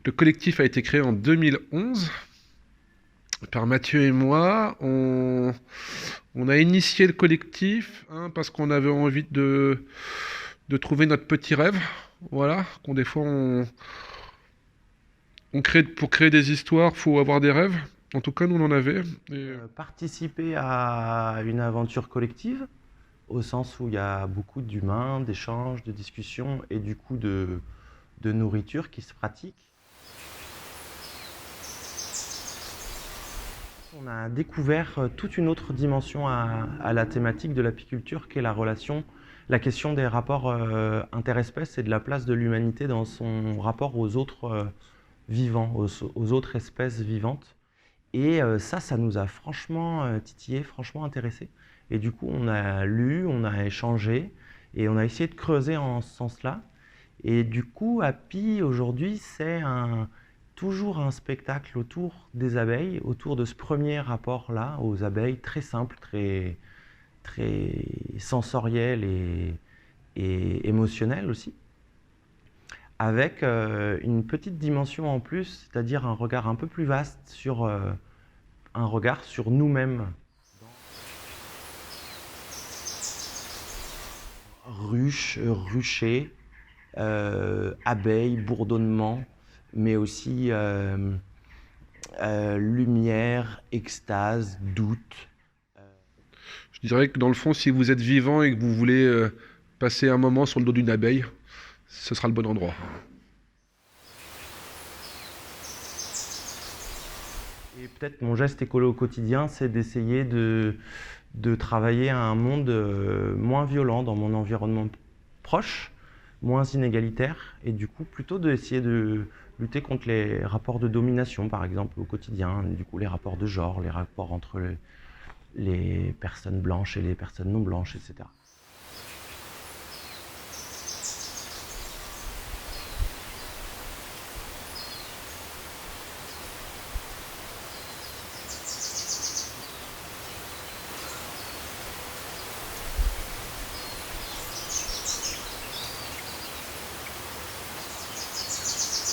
Le collectif a été créé en 2011 par Mathieu et moi. On a initié le collectif parce qu'on avait envie de trouver notre petit rêve. Voilà, qu'on des fois on crée, pour créer des histoires, faut avoir des rêves. En tout cas, nous on en avait. Participer à une aventure collective, au sens où il y a beaucoup d'humains, d'échanges, de discussions et du coup de nourriture qui se pratique. On a découvert toute une autre dimension à la thématique de l'apiculture, qui est la question des rapports interespèces et de la place de l'humanité dans son rapport aux autres vivants, aux autres espèces vivantes. Et ça nous a franchement titillé, franchement intéressé. Et du coup, on a lu, on a échangé et on a essayé de creuser en ce sens-là. Et du coup, Happy, aujourd'hui, c'est toujours un spectacle autour des abeilles, autour de ce premier rapport-là aux abeilles, très simple, très, très sensoriel et émotionnel aussi, avec une petite dimension en plus, c'est-à-dire un regard un peu plus vaste sur un regard sur nous-mêmes. Ruches, ruchers, abeilles, bourdonnement, mais aussi lumière, extase, doute. Je dirais que dans le fond, si vous êtes vivant et que vous voulez passer un moment sur le dos d'une abeille, ce sera le bon endroit. Et peut-être mon geste écolo au quotidien, c'est d'essayer de travailler à un monde moins violent dans mon environnement proche, moins inégalitaire, et du coup plutôt d'essayer de lutter contre les rapports de domination, par exemple, au quotidien, du coup les rapports de genre, les rapports entre les personnes blanches et les personnes non blanches, etc.